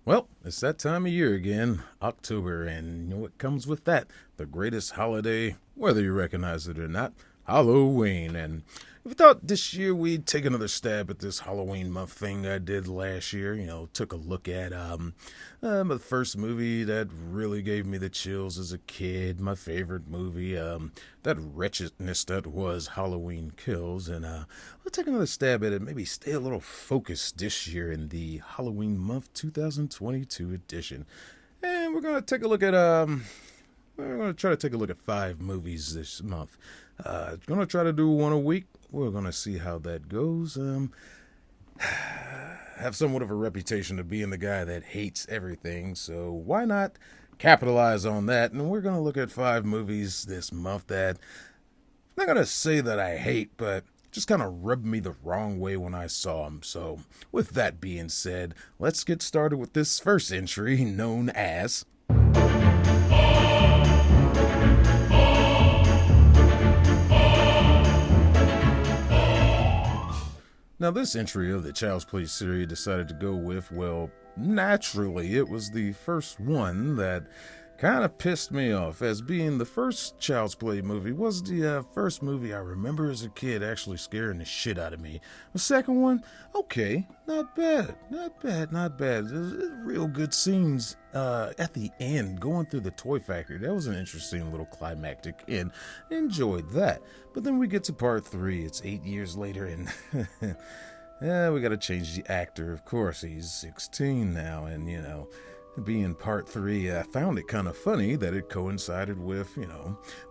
Well, it's that time of year again, October, and you know what comes with that? The greatest holiday, whether you recognize it or not, Halloween. And we thought this year we'd take another stab at this Halloween month thing I did last year. Took a look at the first movie that really gave me the chills as a kid, my favorite movie, that wretchedness that was Halloween Kills. And we'll take another stab at it, maybe stay a little focused this year in the Halloween month 2022 edition. And we're going to take a look at we're going to try to take a look at 5 movies this month. Going to try to do one a week. We're going to see how that goes. Have somewhat of a reputation of being the guy that hates everything, so why not capitalize on that? And we're going to look at 5 movies this month that I'm not going to say that I hate, but just kind of rubbed me the wrong way when I saw them. So with that being said, let's get started with this first entry known as... Now, this entry of the Child's Play series decided to go with, well, naturally, it was the first one that kind of pissed me off, as being the first Child's Play movie was the first movie I remember as a kid actually scaring the shit out of me. The second one, okay, not bad. There's real good scenes at the end, going through the toy factory. That was an interesting little climactic end. Enjoyed that. But then we get to part 3. It's 8 years later, and yeah, we got to change the actor. Of course, he's 16 now, and being part 3, I found it kind of funny that it coincided with,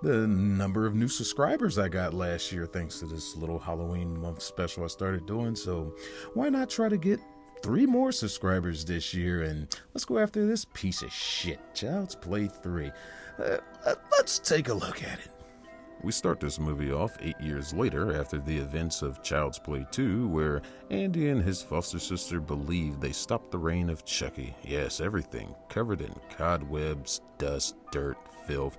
the number of new subscribers I got last year thanks to this little Halloween month special I started doing. So why not try to get 3 more subscribers this year, and let's go after this piece of shit, Child's Play 3. Let's take a look at it. We start this movie off 8 years later after the events of Child's Play 2, where Andy and his foster sister believe they stopped the reign of Chucky. Yes, everything covered in cobwebs, dust, dirt, filth.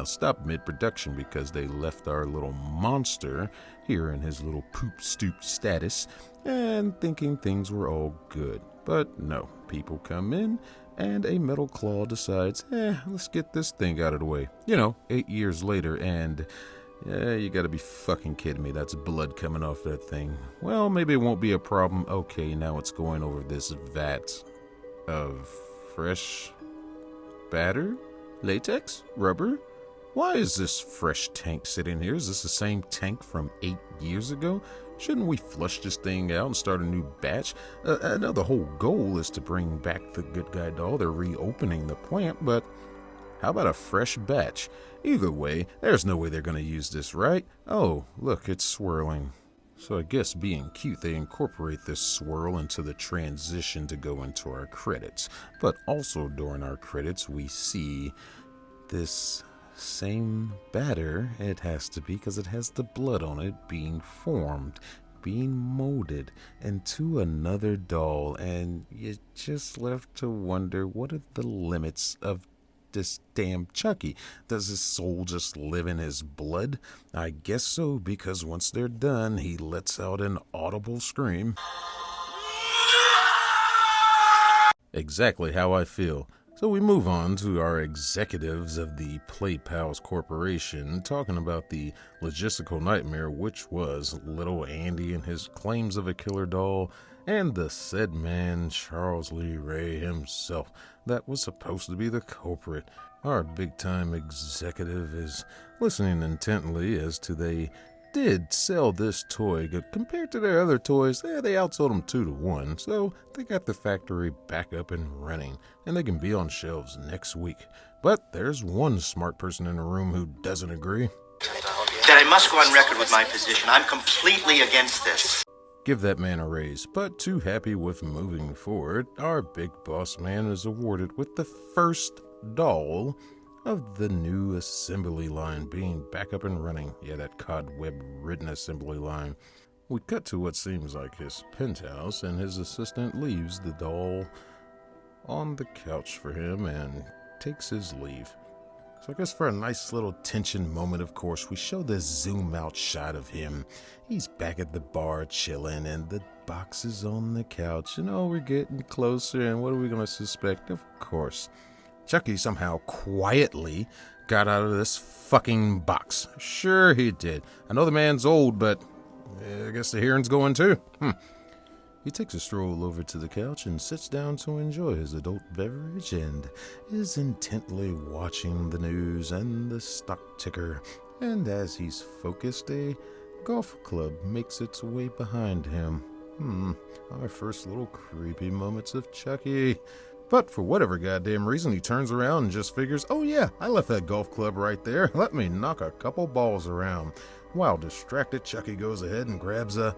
Stopped mid-production because they left our little monster here in his little poop-stoop status and thinking things were all good. But no, people come in and a metal claw decides, let's get this thing out of the way. 8 years later, and you gotta be fucking kidding me. That's blood coming off that thing. Well, maybe it won't be a problem. Okay, now it's going over this vat of fresh batter? Latex? Rubber? Why is this fresh tank sitting here? Is this the same tank from 8 years ago? Shouldn't we flush this thing out and start a new batch? I know the whole goal is to bring back the good guy doll. They're reopening the plant, but how about a fresh batch? Either way, there's no way they're going to use this, right? Oh, look, it's swirling. So I guess being cute, they incorporate this swirl into the transition to go into our credits. But also during our credits, we see this same batter. It has to be, because it has the blood on it, being formed, being molded into another doll, and you're just left to wonder, what are the limits of this damn Chucky? Does his soul just live in his blood? I guess so, because once they're done, he lets out an audible scream. Exactly how I feel. So we move on to our executives of the Play Pals Corporation, talking about the logistical nightmare which was little Andy and his claims of a killer doll, and the said man, Charles Lee Ray himself, that was supposed to be the culprit. Our big-time executive is listening intently as to they did sell this toy. Compared to their other toys, they outsold them 2-1, so they got the factory back up and running, and they can be on shelves next week. But there's one smart person in the room who doesn't agree. That I must go on record with my position. I'm completely against this. Give that man a raise, but too happy with moving forward, our big boss man is awarded with the first doll of the new assembly line being back up and running. Yeah, that cobweb-ridden assembly line. We cut to what seems like his penthouse, and his assistant leaves the doll on the couch for him and takes his leave. So I guess for a nice little tension moment, of course, we show this zoom out shot of him. He's back at the bar chilling, and the boxes on the couch. We're getting closer, and what are we going to suspect? Of course, Chucky somehow quietly got out of this fucking box. Sure he did. I know the man's old, but I guess the hearing's going too. He takes a stroll over to the couch and sits down to enjoy his adult beverage and is intently watching the news and the stock ticker. And as he's focused, a golf club makes its way behind him. Our first little creepy moments of Chucky. But for whatever goddamn reason, he turns around and just figures, oh yeah, I left that golf club right there. Let me knock a couple balls around. While distracted, Chucky goes ahead and grabs a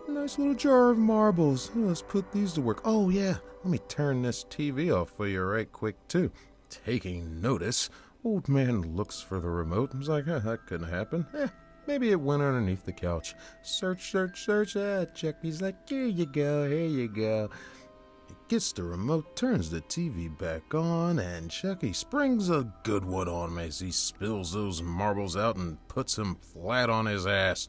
nice little jar of marbles. Let's put these to work. Oh yeah, let me turn this TV off for you right quick too. Taking notice, old man looks for the remote and is like, that couldn't happen. Maybe it went underneath the couch. Search. Chucky's like, here you go. He gets the remote, turns the TV back on, and Chucky springs a good one on him as he spills those marbles out and puts him flat on his ass.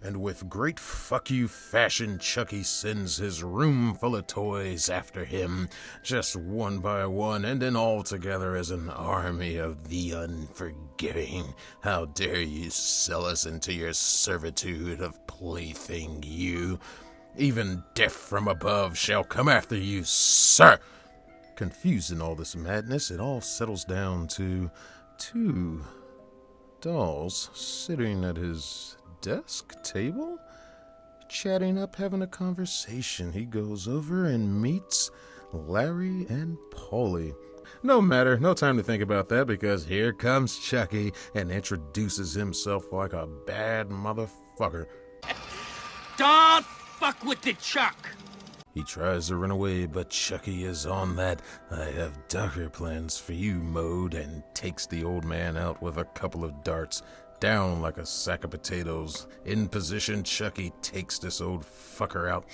And with great fuck you fashion, Chucky sends his room full of toys after him, just one by one, and then all together as an army of the unforgiving. How dare you sell us into your servitude of plaything, you? Even death from above shall come after you, sir! Confused in all this madness, it all settles down to 2 dolls sitting at his desk table, chatting up, having a conversation. He goes over and meets Larry and Polly. No matter, no time to think about that, because here comes Chucky and introduces himself like a bad motherfucker. Don't fuck with the Chuck! He tries to run away, but Chucky is on that I have darker plans for you mode and takes the old man out with a couple of darts. Down like a sack of potatoes. In position, Chucky takes this old fucker out.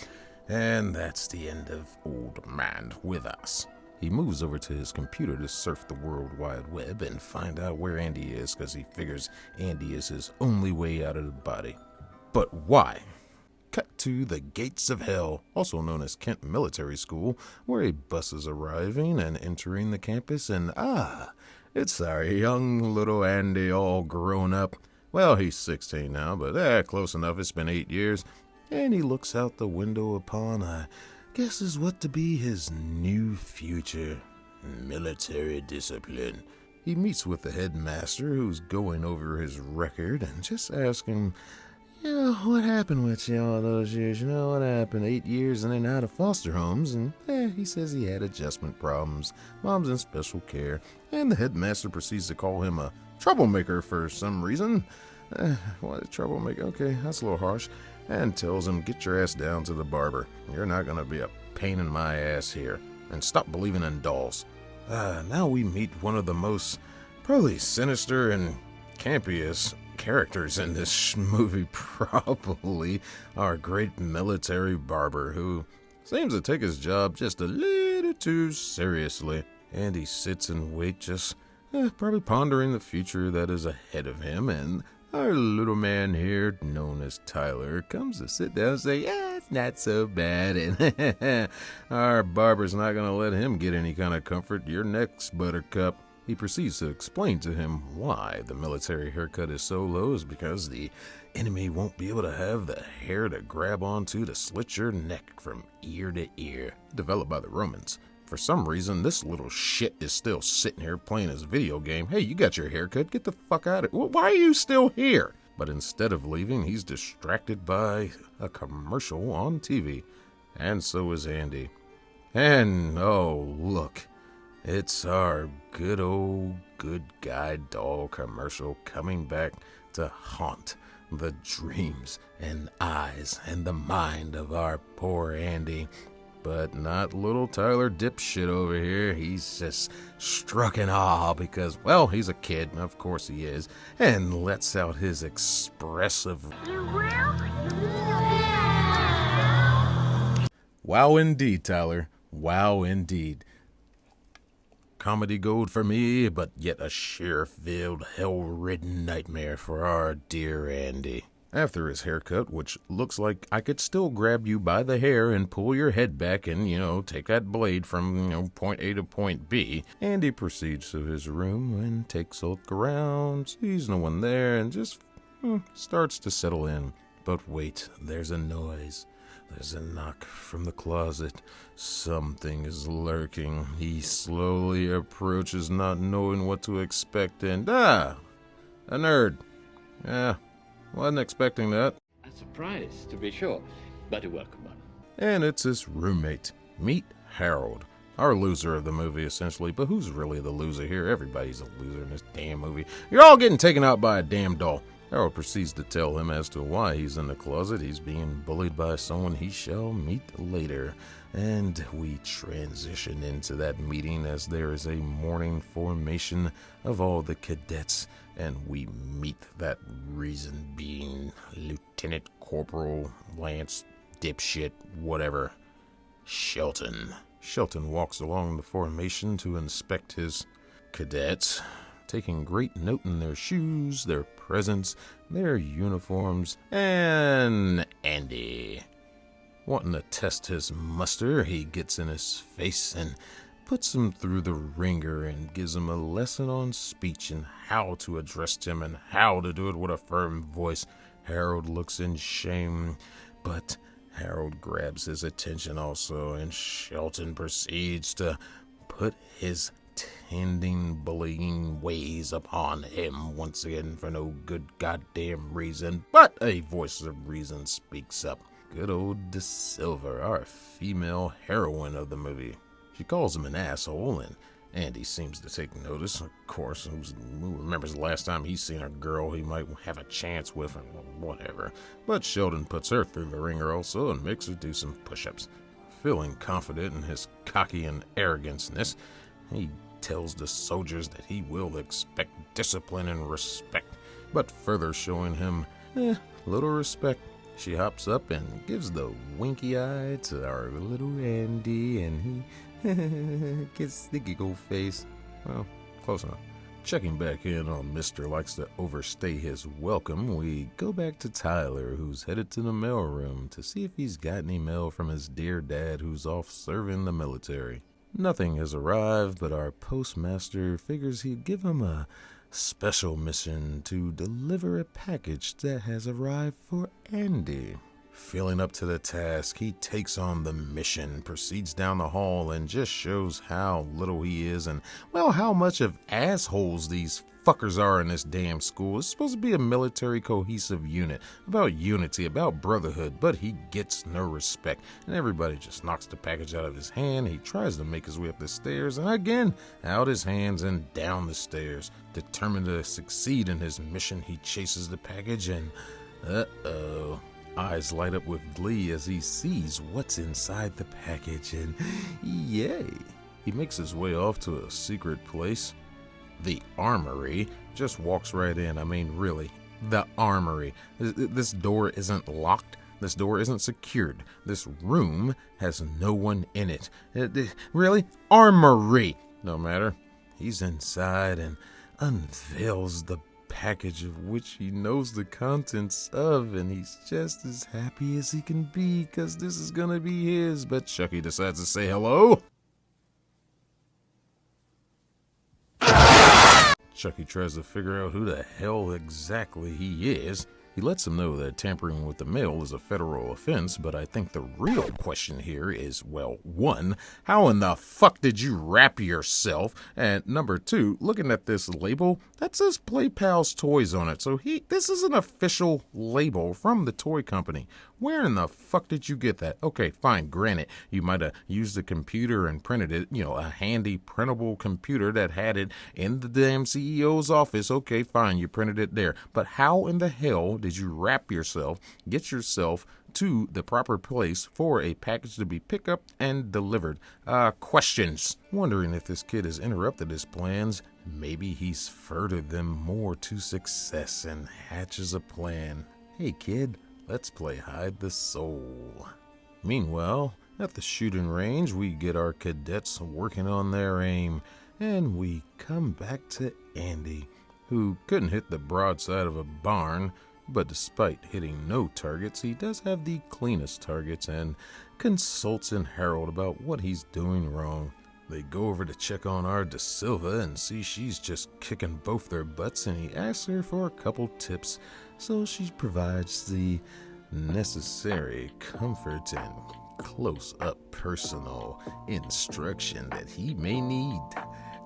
And that's the end of Old Man with us. He moves over to his computer to surf the World Wide Web and find out where Andy is, because he figures Andy is his only way out of the body. But why? Cut to the gates of hell, also known as Kent Military School, where a bus is arriving and entering the campus, and it's our young little Andy, all grown up. Well, he's 16 now, but close enough. It's been 8 years. And he looks out the window upon, guesses what to be his new future. Military discipline. He meets with the headmaster, who's going over his record and just asking, what happened with you all those years? What happened? 8 years and then out of foster homes. And he says he had adjustment problems. Mom's in special care. And the headmaster proceeds to call him a troublemaker for some reason. What a troublemaker? Okay, that's a little harsh. And tells him, get your ass down to the barber. You're not going to be a pain in my ass here. And stop believing in dolls. Now we meet one of the most probably sinister and campiest characters in this movie, probably our great military barber, who seems to take his job just a little too seriously. And he sits and waits, just probably pondering the future that is ahead of him. And our little man here, known as Tyler, comes to sit down and say, it's not so bad. And our barber's not going to let him get any kind of comfort. You're next, Buttercup. He proceeds to explain to him why the military haircut is so low is because the enemy won't be able to have the hair to grab onto to slit your neck from ear to ear, developed by the Romans. For some reason, this little shit is still sitting here playing his video game. Hey, you got your haircut, get the fuck out of it. Why are you still here? But instead of leaving, he's distracted by a commercial on TV. And so is Andy. And, oh, look. It's our good old good guy doll commercial coming back to haunt the dreams and eyes and the mind of our poor Andy. But not little Tyler dipshit over here. He's just struck in awe because, well, he's a kid, of course he is, and lets out his expressive wow indeed, Tyler. Wow indeed. Comedy gold for me, but yet a sheriff-filled, hell-ridden nightmare for our dear Andy. After his haircut, which looks like I could still grab you by the hair and pull your head back and, take that blade from, point A to point B, Andy proceeds to his room and takes a look around, sees no one there, and just starts to settle in. But wait, there's a noise. There's a knock from the closet. Something is lurking. He slowly approaches, not knowing what to expect, and a nerd. Yeah, wasn't expecting that. A surprise, to be sure, but a welcome one. And it's his roommate. Meet Harold. Our loser of the movie, essentially. But who's really the loser here? Everybody's a loser in this damn movie. You're all getting taken out by a damn doll. Harold proceeds to tell him as to why he's in the closet. He's being bullied by someone he shall meet later. And we transition into that meeting as there is a morning formation of all the cadets. And we meet that reason being Lieutenant Corporal Lance Dipshit, whatever, Shelton. Shelton walks along the formation to inspect his cadets, taking great note in their shoes, their presents, their uniforms, and Andy. Wanting to test his muster, he gets in his face and puts him through the ringer and gives him a lesson on speech and how to address him and how to do it with a firm voice. Harold looks in shame, but Harold grabs his attention also, and Shelton proceeds to put his tending, bullying ways upon him once again for no good goddamn reason. But a voice of reason speaks up. Good old De Silva, our female heroine of the movie. She calls him an asshole, and Andy seems to take notice. Of course, who remembers the last time he's seen a girl he might have a chance with, and whatever. But Sheldon puts her through the ringer also and makes her do some push-ups. Feeling confident in his cocky and arroganceness, he tells the soldiers that he will expect discipline and respect. But further showing him little respect, she hops up and gives the winky eye to our little Andy, and he gets the giggle face. Well, close enough. Checking back in on Mr. Likes to overstay his welcome, we go back to Tyler, who's headed to the mailroom to see if he's got any mail from his dear dad who's off serving the military. Nothing has arrived, but our postmaster figures he'd give him a special mission to deliver a package that has arrived for Andy. Feeling up to the task, he takes on the mission, proceeds down the hall, and just shows how little he is and, well, how much of assholes these fuckers are in this damn school. It's supposed to be a military cohesive unit, about unity, about brotherhood, but he gets no respect, and everybody just knocks the package out of his hand. He tries to make his way up the stairs, and again, out his hands and down the stairs. Determined to succeed in his mission, he chases the package, and eyes light up with glee as he sees what's inside the package, and yay! He makes his way off to a secret place, the armory. Just walks right in. I mean, really, the armory. This door isn't locked. This door isn't secured. This room has no one in it. Really? Armory! No matter. He's inside and unveils the package of which he knows the contents of, and he's just as happy as he can be because this is gonna be his. But Chucky decides to say hello. Chucky tries to figure out who the hell exactly he is. He lets him know that tampering with the mail is a federal offense, but I think the real question here is, well, one, how in the fuck did you wrap yourself? And number two, looking at this label, that says Play Pals Toys on it. So this is an official label from the toy company. Where in the fuck did you get that? Okay, fine, granted, you might have used a computer and printed it, a handy printable computer that had it in the damn CEO's office. Okay, fine, you printed it there. But how in the hell did you wrap yourself, get yourself to the proper place for a package to be picked up and delivered? Questions. Wondering if this kid has interrupted his plans. Maybe he's furthered them more to success and hatches a plan. Hey kid, let's play hide the soul. Meanwhile, at the shooting range, we get our cadets working on their aim, and we come back to Andy, who couldn't hit the broadside of a barn, But despite hitting no targets, he does have the cleanest targets and consults in Harold about what he's doing wrong. They go over to check on our Da Silva and see she's just kicking both their butts, and he asks her for a couple tips, so she provides the necessary comfort and close-up personal instruction that he may need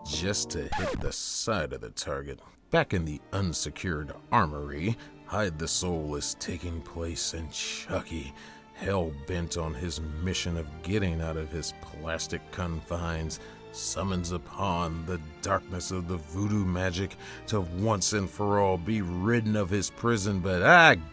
just to hit the side of the target. Back in the unsecured armory, Hide the Soul is taking place, and Chucky, hell-bent on his mission of getting out of his plastic confines, summons upon the darkness of the voodoo magic to once and for all be ridden of his prison. But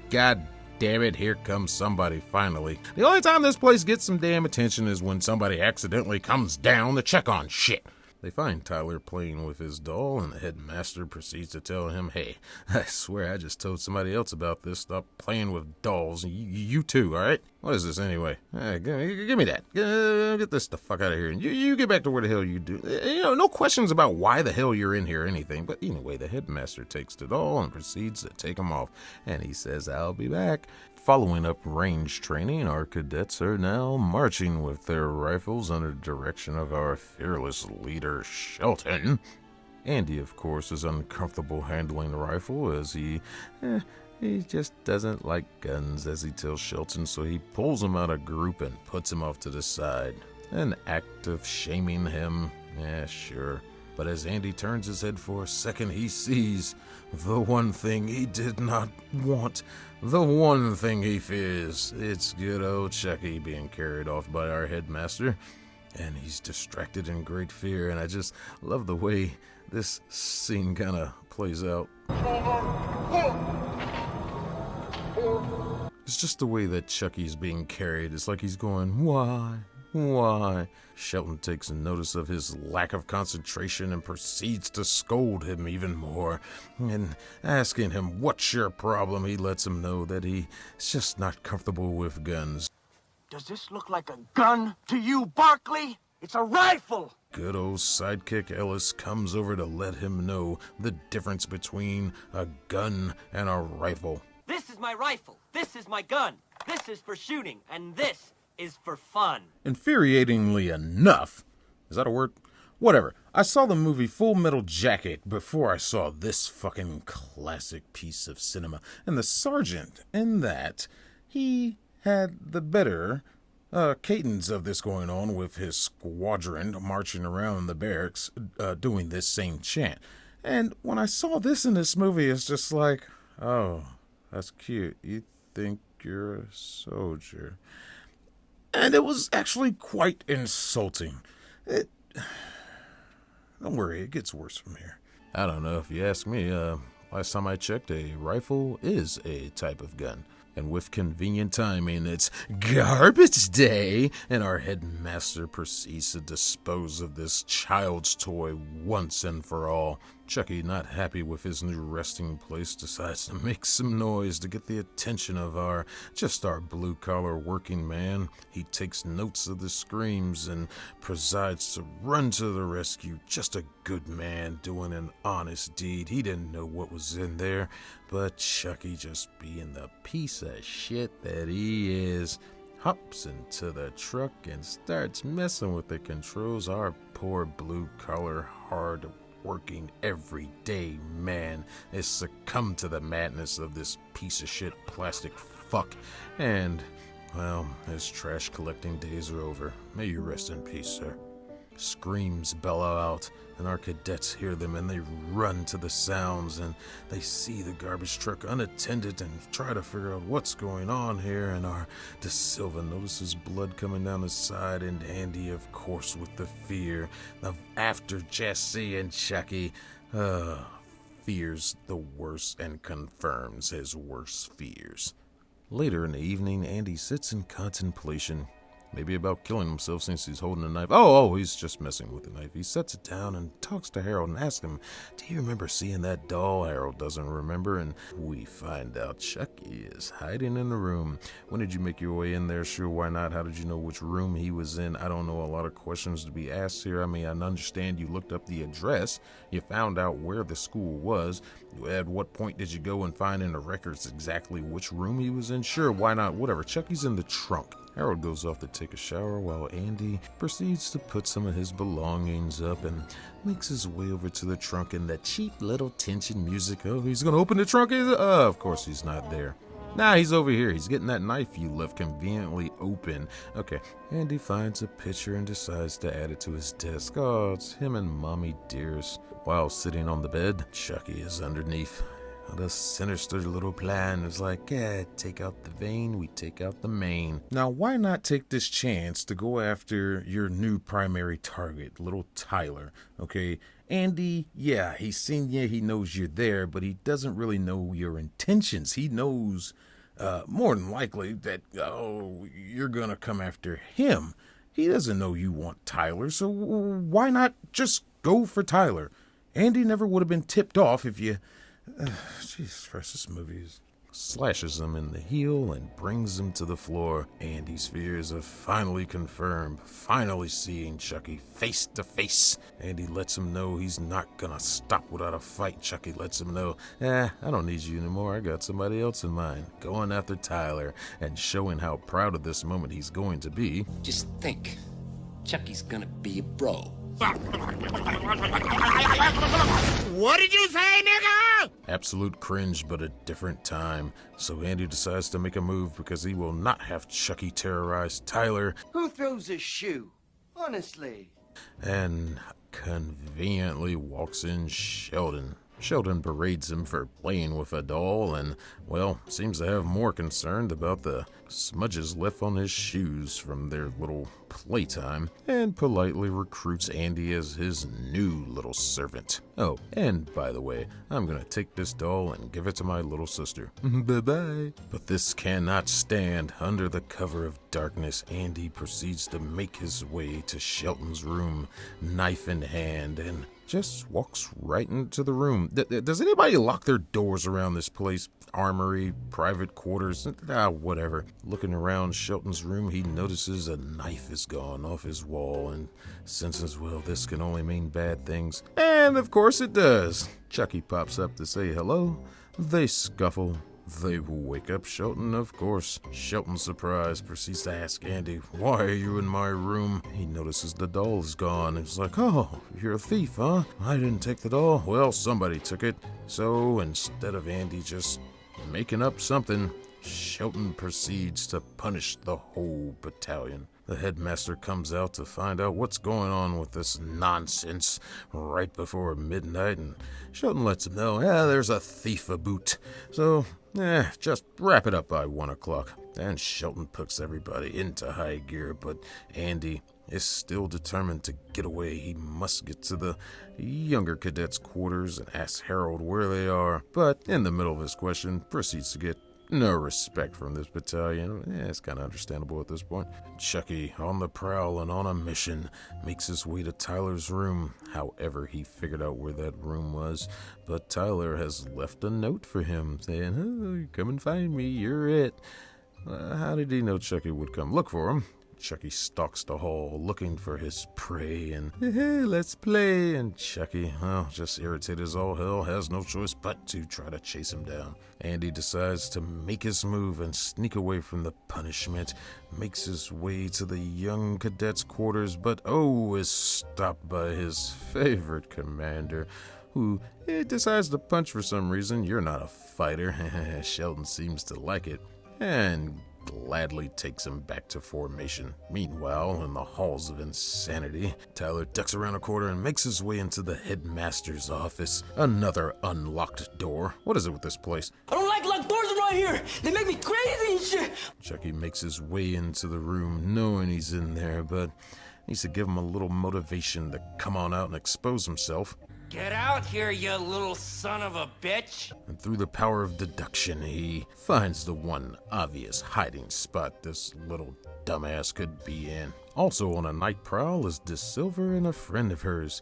god damn it, here comes somebody finally. The only time this place gets some damn attention is when somebody accidentally comes down to check on shit. They find Tyler playing with his doll, and the headmaster proceeds to tell him, "Hey, I swear I just told somebody else about this. Stop playing with dolls. You too, all right? What is this anyway? Give me that. Get this the fuck out of here. And you get back to where the hell you do. No questions about why the hell you're in here or anything. But anyway, the headmaster takes the doll and proceeds to take him off. And he says, I'll be back. Following up range training, our cadets are now marching with their rifles under direction of our fearless leader, Shelton. Andy, of course, is uncomfortable handling the rifle as he just doesn't like guns, as he tells Shelton, so he pulls him out of group and puts him off to the side. An act of shaming him, sure. But as Andy turns his head for a second, he sees the one thing he did not want, the one thing he fears. It's good old Chucky being carried off by our headmaster, and he's distracted in great fear, and I just love the way this scene kind of plays out. It's just the way that Chucky's being carried. It's like he's going, why? Why? Shelton takes notice of his lack of concentration and proceeds to scold him even more. And asking him, what's your problem, he lets him know that he's just not comfortable with guns. Does this look like a gun to you, Barkley? It's a rifle! Good old sidekick Ellis comes over to let him know the difference between a gun and a rifle. This is my rifle. This is my gun. This is for shooting. And this is for fun. Infuriatingly enough, is that a word? Whatever. I saw the movie Full Metal Jacket before I saw this fucking classic piece of cinema. And the sergeant in that, he had the better cadence of this going on with his squadron marching around the barracks doing this same chant. And when I saw this in this movie, it's just like, oh, that's cute. You think you're a soldier. And it was actually quite insulting. Don't worry, it gets worse from here. I don't know if you ask me. Last time I checked, a rifle is a type of gun. And with convenient timing, it's garbage day, and our headmaster proceeds to dispose of this child's toy once and for all. Chucky, not happy with his new resting place, decides to make some noise to get the attention of our blue-collar working man. He takes notes of the screams and presides to run to the rescue. Just a good man doing an honest deed. He didn't know what was in there, but Chucky, just being the piece of shit that he is, hops into the truck and starts messing with the controls. Our poor blue-collar, hard-working, everyday man has succumbed to the madness of this piece of shit plastic fuck. And, well, his trash collecting days are over. May you rest in peace, sir. Screams bellow out, and our cadets hear them, and they run to the sounds, and they see the garbage truck unattended and try to figure out what's going on here. And our Da Silva notices blood coming down his side, and Andy, of course, with the fear of after Jesse and Chucky, fears the worst and confirms his worst fears. Later in the evening, Andy sits in contemplation, maybe about killing himself since he's holding a knife. Oh, he's just messing with the knife. He sets it down and talks to Harold and asks him, do you remember seeing that doll? Harold doesn't remember, and we find out Chucky is hiding in the room. When did you make your way in there? Sure, why not? How did you know which room he was in? I don't know, a lot of questions to be asked here. I mean, I understand you looked up the address. You found out where the school was. At what point did you go and find in the records exactly which room he was in? Sure, why not? Whatever. Chucky's in the trunk. Harold goes off to take a shower while Andy proceeds to put some of his belongings up and makes his way over to the trunk, and the cheap little tension music. Oh, he's gonna open the trunk. Of course he's not there. Nah, he's over here. He's getting that knife you left conveniently open. Okay, Andy finds a picture and decides to add it to his desk. Oh, it's him and Mommy Dearest. While sitting on the bed, Chucky is underneath. The sinister little plan is like, take out the vein, we take out the main. Now, why not take this chance to go after your new primary target, little Tyler, okay? Andy, yeah, he's seen you, he knows you're there, but he doesn't really know your intentions. He knows, more than likely, that, you're gonna come after him. He doesn't know you want Tyler, so why not just go for Tyler? Andy never would have been tipped off if you... Jesus Christ, this movie slashes him in the heel and brings him to the floor. Andy's fears are finally confirmed, finally seeing Chucky face to face. Andy lets him know he's not gonna stop without a fight. Chucky lets him know, I don't need you anymore, I got somebody else in mind. Going after Tyler and showing how proud of this moment he's going to be. Just think, Chucky's gonna be a bro. What did you say, nigga? Absolute cringe, but a different time. So Andy decides to make a move because he will not have Chucky terrorize Tyler. Who throws a shoe? Honestly. And conveniently walks in Sheldon. Sheldon berates him for playing with a doll and, well, seems to have more concerned about the smudges left on his shoes from their little playtime, and politely recruits Andy as his new little servant. Oh, and by the way, I'm gonna take this doll and give it to my little sister. Bye-bye. But this cannot stand. Under the cover of darkness, Andy proceeds to make his way to Shelton's room, knife in hand, and just walks right into the room. Does anybody lock their doors around this place? Armory, private quarters, whatever. Looking around Shelton's room, he notices a knife is gone off his wall and senses, well, this can only mean bad things. And of course it does. Chucky pops up to say hello. They scuffle. They wake up Shelton, of course. Shelton, surprised, proceeds to ask Andy, why are you in my room? He notices the doll is gone. He's like, oh, you're a thief, huh? I didn't take the doll. Well, somebody took it. So instead of Andy just making up something, Shelton proceeds to punish the whole battalion. The headmaster comes out to find out what's going on with this nonsense right before midnight, and Shelton lets him know, there's a thief aboot. So, just wrap it up by 1 o'clock. And Shelton puts everybody into high gear, but Andy is still determined to get away. He must get to the younger cadets' quarters and ask Harold where they are. But in the middle of his question, proceeds to get no respect from this battalion. It's kind of understandable at this point. Chucky, on the prowl and on a mission, makes his way to Tyler's room. However, he figured out where that room was, but Tyler has left a note for him saying, come and find me, you're it. How did he know Chucky would come look for him? Chucky stalks the hall looking for his prey and, hey, let's play. And Chucky, just irritated as all hell, has no choice but to try to chase him down. Andy decides to make his move and sneak away from the punishment, makes his way to the young cadet's quarters, but is stopped by his favorite commander, who decides to punch for some reason. You're not a fighter. Sheldon seems to like it, and gladly takes him back to formation. Meanwhile, in the halls of insanity, Tyler ducks around a corner and makes his way into the headmaster's office. Another unlocked door. What is it with this place? I don't like locked doors around here. They make me crazy and shit. Chucky makes his way into the room, knowing he's in there, but needs to give him a little motivation to come on out and expose himself. Get out here, you little son of a bitch! And through the power of deduction, he finds the one obvious hiding spot this little dumbass could be in. Also on a night prowl is DeSilver and a friend of hers.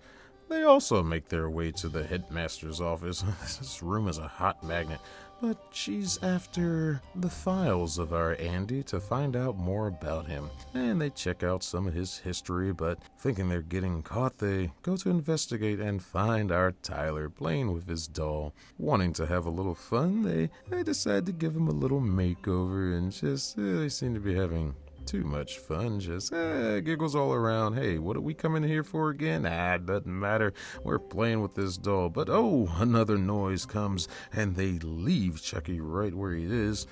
They also make their way to the headmaster's office. This room is a hot magnet, but she's after the files of our Andy to find out more about him. And they check out some of his history, but thinking they're getting caught, they go to investigate and find our Tyler playing with his doll. Wanting to have a little fun, they decide to give him a little makeover, and just, they seem to be having too much fun, just giggles all around. Hey, what are we coming here for again? It doesn't matter. We're playing with this doll. But another noise comes, and they leave Chucky right where he is.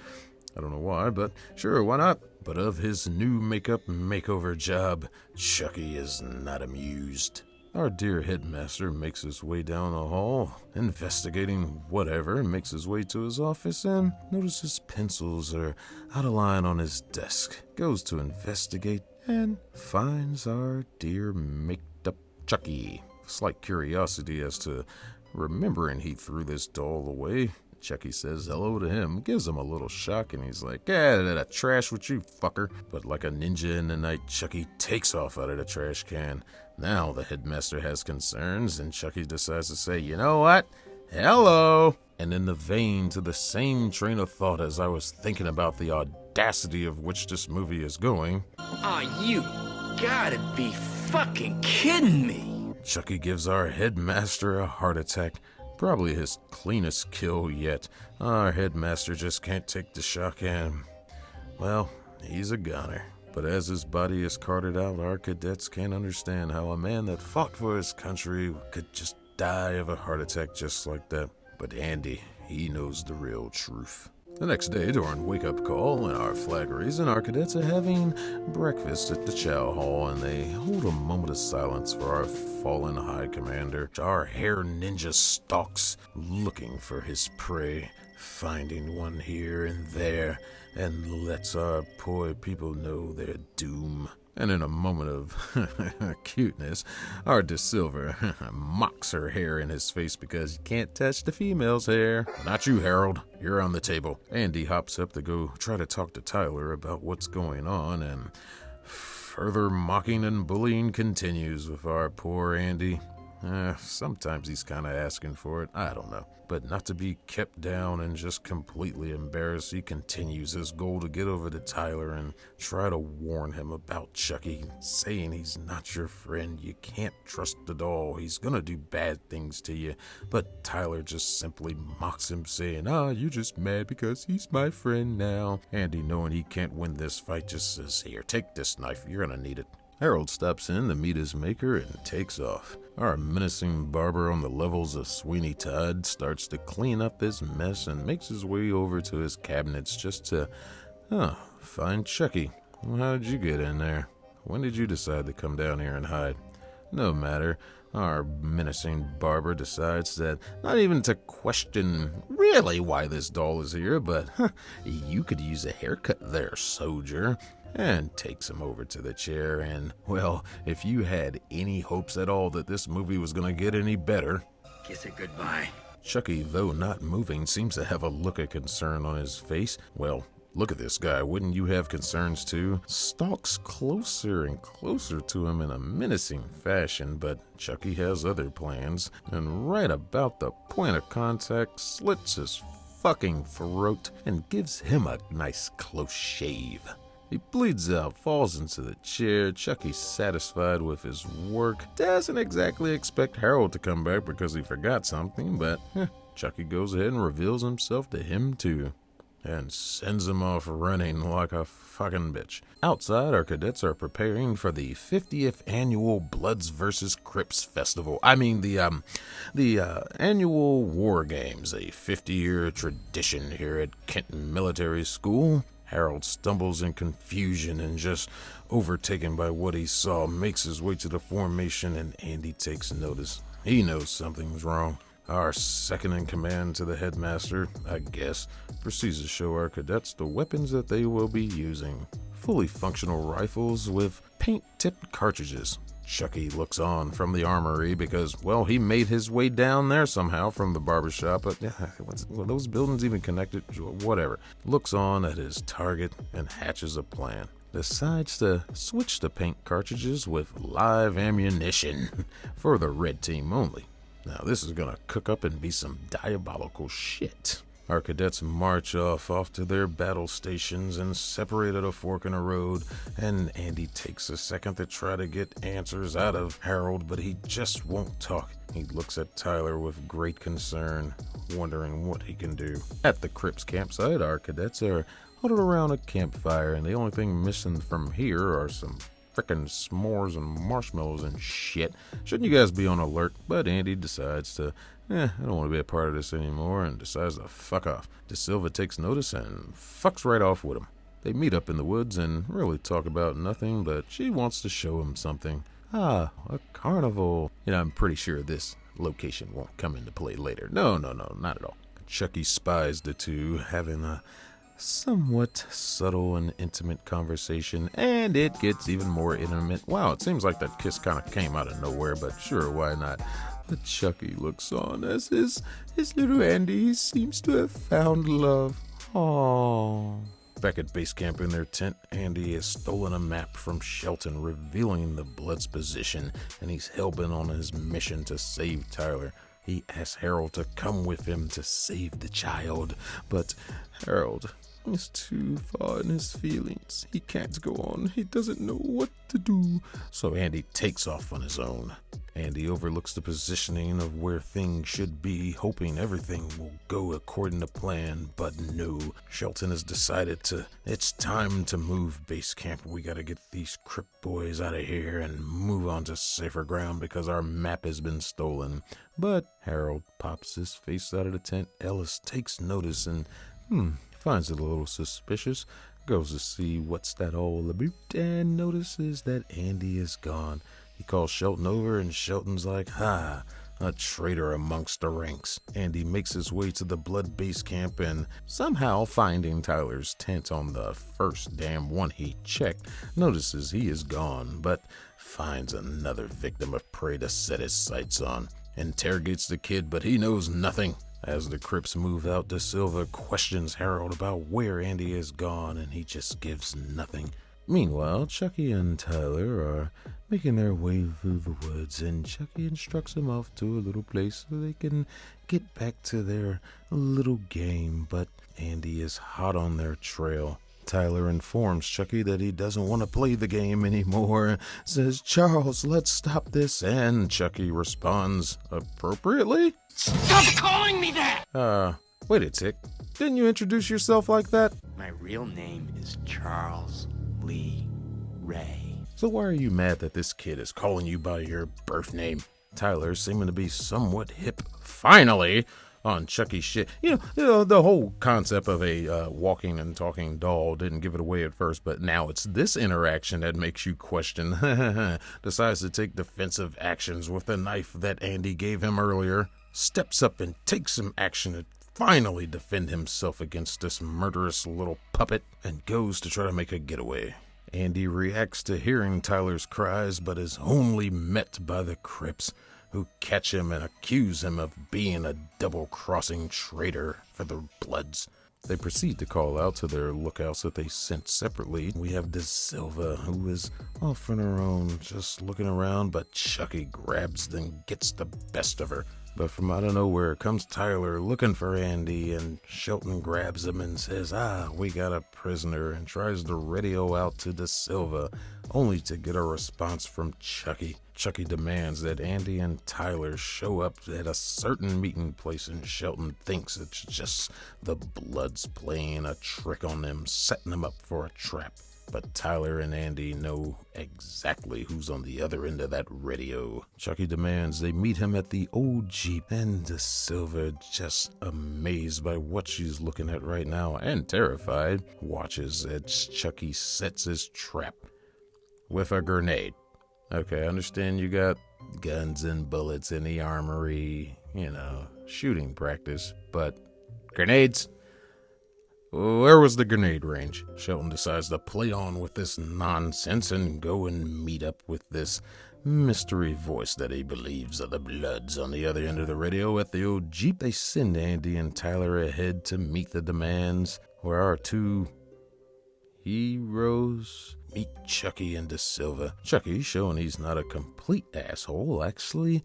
I don't know why, but sure, why not? But of his new makeup makeover job, Chucky is not amused. Our dear headmaster makes his way down the hall, investigating whatever, makes his way to his office and notices pencils are out of line on his desk. Goes to investigate and finds our dear made-up Chucky. Slight curiosity as to remembering he threw this doll away. Chucky says hello to him, gives him a little shock, and he's like, that trash with you, fucker. But like a ninja in the night, Chucky takes off out of the trash can. Now the headmaster has concerns, and Chucky decides to say, you know what? Hello! And in the vein to the same train of thought as I was thinking about the audacity of which this movie is going. You gotta be fucking kidding me. Chucky gives our headmaster a heart attack. Probably his cleanest kill yet. Our headmaster just can't take the shock, and, well, he's a goner. But as his body is carted out, our cadets can't understand how a man that fought for his country could just die of a heart attack just like that. But Andy, he knows the real truth. The next day, during wake-up call and our flag raising, our cadets are having breakfast at the chow hall, and they hold a moment of silence for our fallen high commander. Our hair ninja stalks, looking for his prey, finding one here and there, and lets our poor people know their doom. And in a moment of cuteness, our DeSilver mocks her hair in his face because you can't touch the female's hair. Not you, Harold. You're on the table. Andy hops up to go try to talk to Tyler about what's going on, and further mocking and bullying continues with our poor Andy. Sometimes he's kind of asking for it. I don't know. But not to be kept down and just completely embarrassed, he continues his goal to get over to Tyler and try to warn him about Chucky, saying he's not your friend. You can't trust the doll. He's gonna do bad things to you. But Tyler just simply mocks him, saying, you're just mad because he's my friend now. Andy, knowing he can't win this fight, just says, here, take this knife. You're gonna need it. Harold stops in to meet his maker and takes off. Our menacing barber on the levels of Sweeney Todd starts to clean up his mess and makes his way over to his cabinets just to, find Chucky. Well, how did you get in there? When did you decide to come down here and hide? No matter. Our menacing barber decides that not even to question really why this doll is here, but you could use a haircut there, soldier. And takes him over to the chair, and, well, if you had any hopes at all that this movie was gonna get any better... Kiss it goodbye. Chucky, though not moving, seems to have a look of concern on his face. Well, look at this guy, wouldn't you have concerns too? Stalks closer and closer to him in a menacing fashion, but Chucky has other plans, and right about the point of contact, slits his fucking throat and gives him a nice close shave. He bleeds out, falls into the chair. Chucky's satisfied with his work. Doesn't exactly expect Harold to come back because he forgot something, but Chucky goes ahead and reveals himself to him too, and sends him off running like a fucking bitch. Outside, our cadets are preparing for the 50th annual Bloods vs. Crips festival. I mean, the annual war games, a 50-year tradition here at Kenton Military School. Harold stumbles in confusion and, just overtaken by what he saw, makes his way to the formation, and Andy takes notice. He knows something's wrong. Our second in command to the headmaster, I guess, proceeds to show our cadets the weapons that they will be using. Fully functional rifles with paint-tipped cartridges. Chucky looks on from the armory because, well, he made his way down there somehow from the barbershop, but were those buildings even connected? Whatever. Looks on at his target and hatches a plan. decides to switch the paint cartridges with live ammunition for the red team only. Now this is gonna cook up and be some diabolical shit. Our cadets march off to their battle stations and separate at a fork in the road, and Andy takes a second to try to get answers out of Harold, but he just won't talk. He looks at Tyler with great concern, wondering what he can do. At the Crips campsite, our cadets are huddled around a campfire, and the only thing missing from here are some frickin' s'mores and marshmallows and shit. Shouldn't you guys be on alert? But Andy decides to, I don't want to be a part of this anymore, and decides to fuck off. De Silva takes notice and fucks right off with him. They meet up in the woods and really talk about nothing, but she wants to show him something. A carnival. I'm pretty sure this location won't come into play later. No, not at all. Chucky spies the two having a somewhat subtle and intimate conversation, and it gets even more intimate. Wow, it seems like that kiss kind of came out of nowhere, but sure, why not? But Chucky looks on as his little Andy seems to have found love. Aww. Back at base camp in their tent, Andy has stolen a map from Shelton, revealing the Blood's position, and he's hell-bent on his mission to save Tyler. He asks Harold to come with him to save the child, but Harold is too far in his feelings. He can't go on. He doesn't know what to do. So Andy takes off on his own. Andy overlooks the positioning of where things should be, hoping everything will go according to plan, but no. Shelton has decided it's time to move base camp. We gotta get these Crip boys out of here and move on to safer ground because our map has been stolen. But Harold pops his face out of the tent. Ellis takes notice and, finds it a little suspicious, goes to see what's that all about, and notices that Andy is gone. He calls Shelton over, and Shelton's like, a traitor amongst the ranks. Andy makes his way to the Blood base camp, and somehow finding Tyler's tent on the first damn one he checked, notices he is gone, but finds another victim of prey to set his sights on. Interrogates the kid, but he knows nothing. As the Crips move out, De Silva questions Harold about where Andy has gone, and he just gives nothing. Meanwhile, Chucky and Tyler are making their way through the woods, and Chucky instructs them off to a little place so they can get back to their little game, but Andy is hot on their trail. Tyler informs Chucky that he doesn't want to play the game anymore, says, "Charles, let's stop this," and Chucky responds appropriately. Stop calling me that! Wait a tick. Didn't you introduce yourself like that? My real name is Charles Lee Ray. So why are you mad that this kid is calling you by your birth name? Tyler, seeming to be somewhat hip, finally, on Chucky's shit. The whole concept of a walking and talking doll didn't give it away at first, but now it's this interaction that makes you question. Decides to take defensive actions with the knife that Andy gave him earlier. Steps up and takes some action to finally defend himself against this murderous little puppet, and goes to try to make a getaway. Andy reacts to hearing Tyler's cries, but is only met by the Crips, who catch him and accuse him of being a double-crossing traitor for the Bloods. They proceed to call out to their lookouts that they sent separately. We have De Silva, who is off on her own, just looking around, but Chucky grabs and gets the best of her. But from out of nowhere comes Tyler looking for Andy, and Shelton grabs him and says, we got a prisoner, and tries to radio out to De Silva, only to get a response from Chucky. Chucky demands that Andy and Tyler show up at a certain meeting place, and Shelton thinks it's just the Bloods playing a trick on them, setting them up for a trap. But Tyler and Andy know exactly who's on the other end of that radio. Chucky demands they meet him at the old Jeep, and De Silva, just amazed by what she's looking at right now and terrified, watches as Chucky sets his trap with a grenade. Okay, I understand you got guns and bullets in the armory, shooting practice, but grenades? Where was the grenade range? Shelton decides to play on with this nonsense and go and meet up with this mystery voice that he believes are the Bloods on the other end of the radio at the old Jeep. They send Andy and Tyler ahead to meet the demands, where our two heroes Meet Chucky and Da Silva. Chucky, showing he's not a complete asshole, actually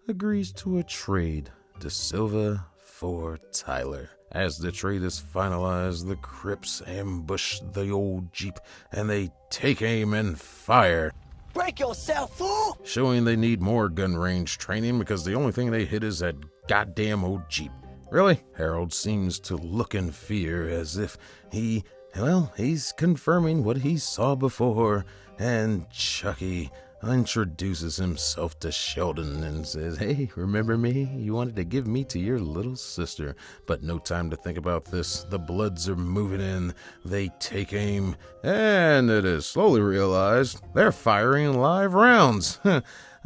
agrees to a trade. Da Silva for Tyler. As the trade is finalized, the Crips ambush the old Jeep and they take aim and fire. Break yourself, fool! Showing they need more gun range training because the only thing they hit is that goddamn old Jeep. Really? Harold seems to look in fear as if he's confirming what he saw before, and Chucky introduces himself to Sheldon and says, "Hey, remember me? You wanted to give me to your little sister." But no time to think about this. The Bloods are moving in. They take aim, and it is slowly realized they're firing live rounds.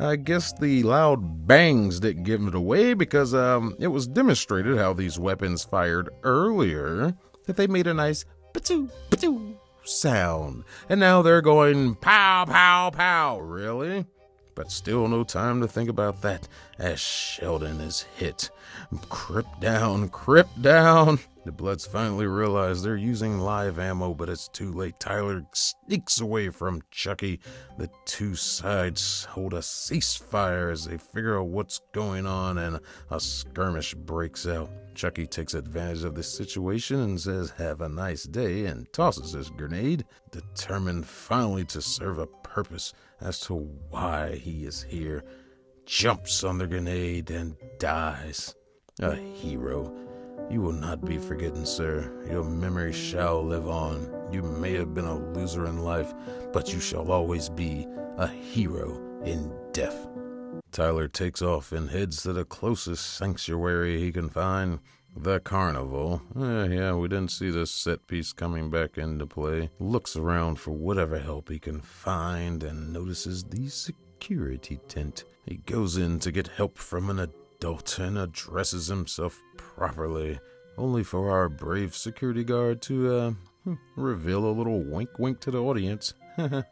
I guess the loud bangs didn't give it away because it was demonstrated how these weapons fired earlier, that they made a nice patoo, patoo sound. And now they're going pow, pow, pow. Really? But still no time to think about that as Sheldon is hit. Crip down, crip down. The Bloods finally realize they're using live ammo, but it's too late. Tyler sneaks away from Chucky. The two sides hold a ceasefire as they figure out what's going on, and a skirmish breaks out. Chucky takes advantage of this situation and says, "Have a nice day," and tosses his grenade, determined finally to serve a purpose as to why he is here. Jumps on the grenade and dies. A hero. You will not be forgotten, sir. Your memory shall live on. You may have been a loser in life, but you shall always be a hero in death. Tyler takes off and heads to the closest sanctuary he can find, the carnival. Yeah, we didn't see this set piece coming back into play. Looks around for whatever help he can find and notices the security tent. He goes in to get help from an adult and addresses himself properly, only for our brave security guard to reveal a little wink to the audience.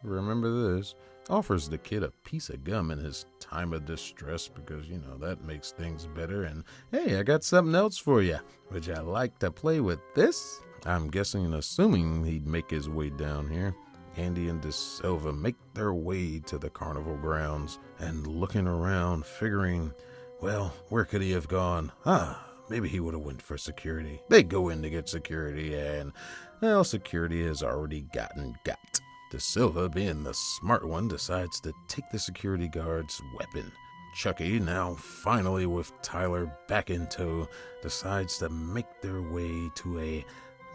Remember this. Offers the kid a piece of gum in his time of distress because, that makes things better. And, "Hey, I got something else for you. Would you like to play with this?" I'm guessing and assuming he'd make his way down here. Andy and Da Silva make their way to the carnival grounds and looking around, figuring, well, where could he have gone? Maybe he would have went for security. They go in to get security and, well, security has already gotten got. Da Silva, being the smart one, decides to take the security guard's weapon. Chucky, now finally with Tyler back in tow, decides to make their way to a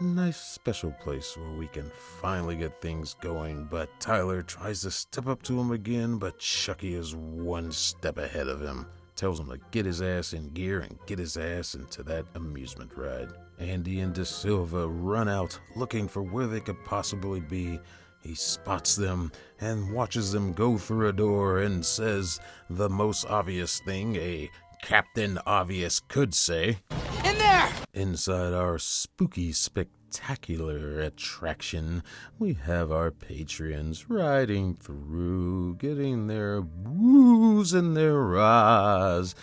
nice special place where we can finally get things going. But Tyler tries to step up to him again, but Chucky is one step ahead of him. Tells him to get his ass in gear and get his ass into that amusement ride. Andy and Da Silva run out looking for where they could possibly be. He spots them and watches them go through a door and says the most obvious thing a Captain Obvious could say. In there! Inside our spooky spectacular attraction, we have our patrons riding through, getting their woos and their rahs,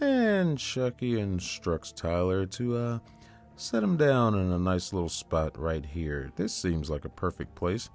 and Chucky instructs Tyler to set him down in a nice little spot right here. This seems like a perfect place.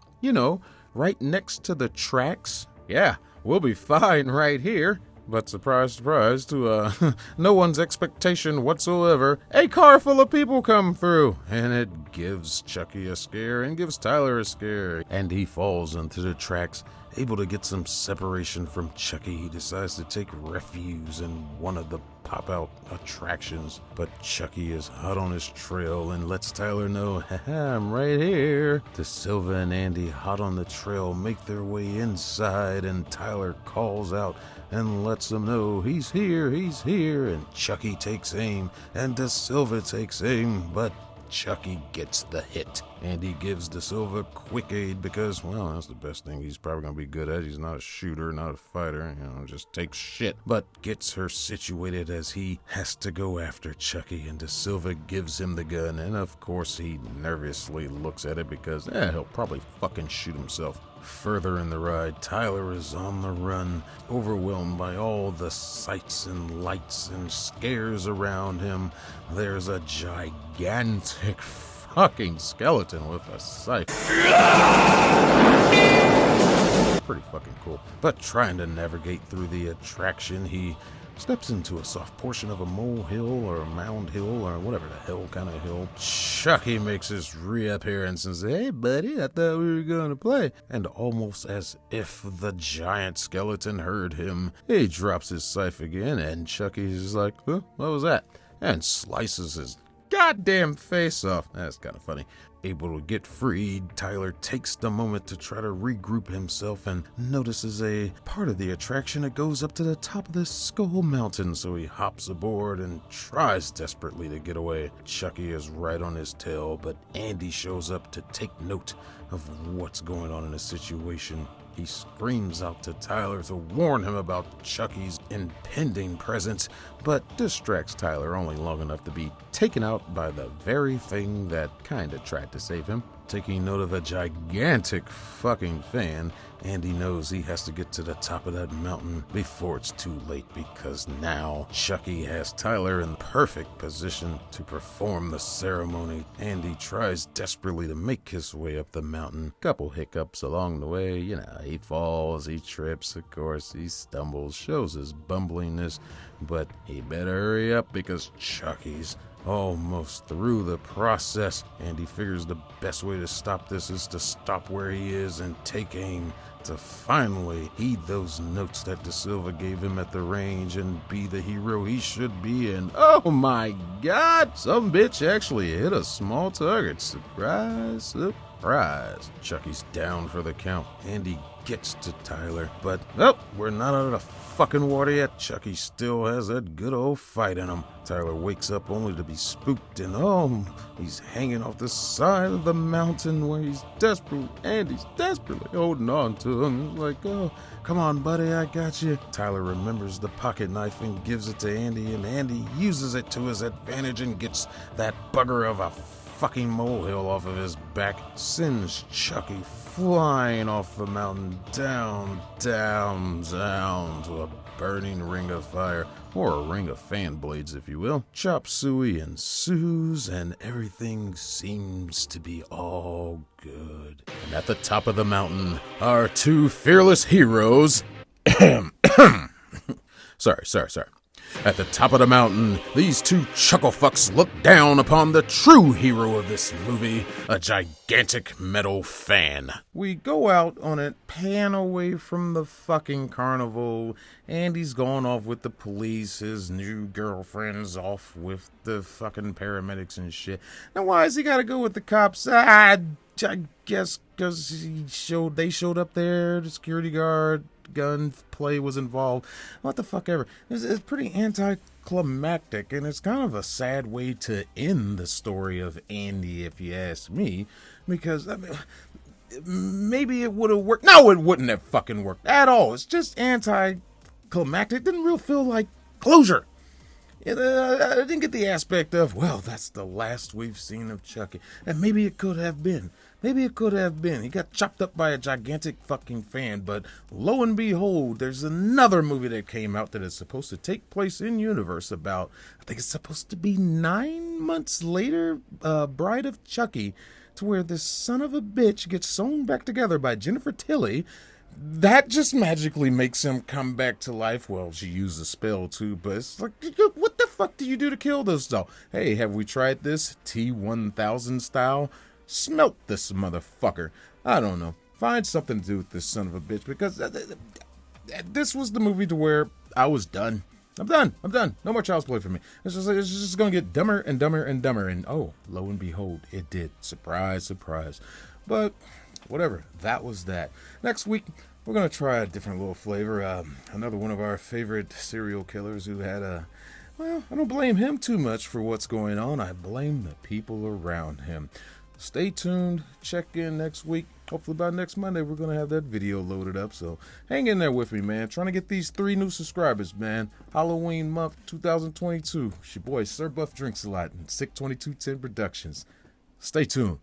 Right next to the tracks. Yeah, we'll be fine right here. But surprise, surprise, to no one's expectation whatsoever, a car full of people come through. And it gives Chucky a scare and gives Tyler a scare. And he falls into the tracks, able to get some separation from Chucky. He decides to take refuge in one of the pop-out attractions. But Chucky is hot on his trail and lets Tyler know, "Haha, I'm right here." Da Silva and Andy, hot on the trail, make their way inside, and Tyler calls out and lets them know he's here, and Chucky takes aim, and Da Silva takes aim, but Chucky gets the hit. Andy gives Da Silva quick aid because, well, that's the best thing he's probably going to be good at. He's not a shooter, not a fighter, just takes shit. But gets her situated as he has to go after Chucky, and Da Silva gives him the gun, and of course he nervously looks at it because, he'll probably fucking shoot himself. Further in the ride, Tyler is on the run, overwhelmed by all the sights and lights and scares around him. There's a gigantic fucking skeleton with a scythe. pretty fucking cool. But trying to navigate through the attraction, he steps into a soft portion of a molehill or a mound hill or whatever the hell kind of hill. Chucky makes his reappearance and says, "Hey buddy, I thought we were gonna play." And almost as if the giant skeleton heard him, he drops his scythe again, and Chucky's like, "Huh, what was that?" and slices his goddamn face off. That's kind of funny. Able to get freed, Tyler takes the moment to try to regroup himself and notices a part of the attraction that goes up to the top of this skull mountain, so he hops aboard and tries desperately to get away. Chucky is right on his tail, but Andy shows up to take note of what's going on in the situation. He screams out to Tyler to warn him about Chucky's impending presence, but distracts Tyler only long enough to be taken out by the very thing that kinda tried to save him. Taking note of a gigantic fucking fan, Andy knows he has to get to the top of that mountain before it's too late, because now Chucky has Tyler in perfect position to perform the ceremony. Andy tries desperately to make his way up the mountain. Couple hiccups along the way, he falls, he trips, of course, he stumbles, shows his bumbliness, but he better hurry up because Chucky's almost through the process, and he figures the best way to stop this is to stop where he is and take aim to finally heed those notes that De Silva gave him at the range and be the hero he should be. And oh my god, some bitch actually hit a small target. Surprise, surprise. Chucky's down for the count. Andy gets to Tyler, but we're not out of the fucking water yet. Chucky still has that good old fight in him. Tyler wakes up only to be spooked, and he's hanging off the side of the mountain where Andy's desperately holding on to him. He's like, "Oh, come on, buddy, I got you." Tyler remembers the pocket knife and gives it to Andy, and Andy uses it to his advantage and gets that bugger of a fucking molehill off of his back, sends Chucky flying off the mountain, down to a burning ring of fire, or a ring of fan blades, if you will. Chop suey ensues, and everything seems to be all good. And at the top of the mountain are two fearless heroes. Sorry. At the top of the mountain, these two chucklefucks look down upon the true hero of this movie, a gigantic metal fan. We go out on it, pan away from the fucking carnival. Andy's gone off with the police, his new girlfriend's off with the fucking paramedics and shit. Now why has he gotta go with the cops? I guess because they showed up there, the security guard, gunplay was involved. What the fuck ever. It's pretty anticlimactic, and it's kind of a sad way to end the story of Andy, if you ask me, because maybe it would have worked. No, it wouldn't have fucking worked at all. It's just anticlimactic. It didn't really feel like closure. I didn't get the aspect of, well, that's the last we've seen of Chucky. And maybe it could have been. He got chopped up by a gigantic fucking fan, but lo and behold, there's another movie that came out that is supposed to take place in universe about, I think it's supposed to be 9 months later, Bride of Chucky, to where this son of a bitch gets sewn back together by Jennifer Tilly. That just magically makes him come back to life. Well, she used a spell too, but it's like, what the fuck do you do to kill this doll? Hey, have we tried this T-1000 style? Smelt this motherfucker. I don't know. Find something to do with this son of a bitch, because this was the movie to where I was done. I'm done. No more Child's Play for me. It's just going to get dumber and dumber and dumber. And oh, lo and behold, it did. Surprise, surprise. But whatever. That was that. Next week, we're going to try a different little flavor. Another one of our favorite serial killers who had well, I don't blame him too much for what's going on. I blame the people around him. Stay tuned. Check in next week. Hopefully by next Monday, we're going to have that video loaded up. So hang in there with me, man. Trying to get these 3 new subscribers, man. Halloween month 2022. It's your boy, Sir Buff Drinks a Lot, and Sick 2210 Productions. Stay tuned.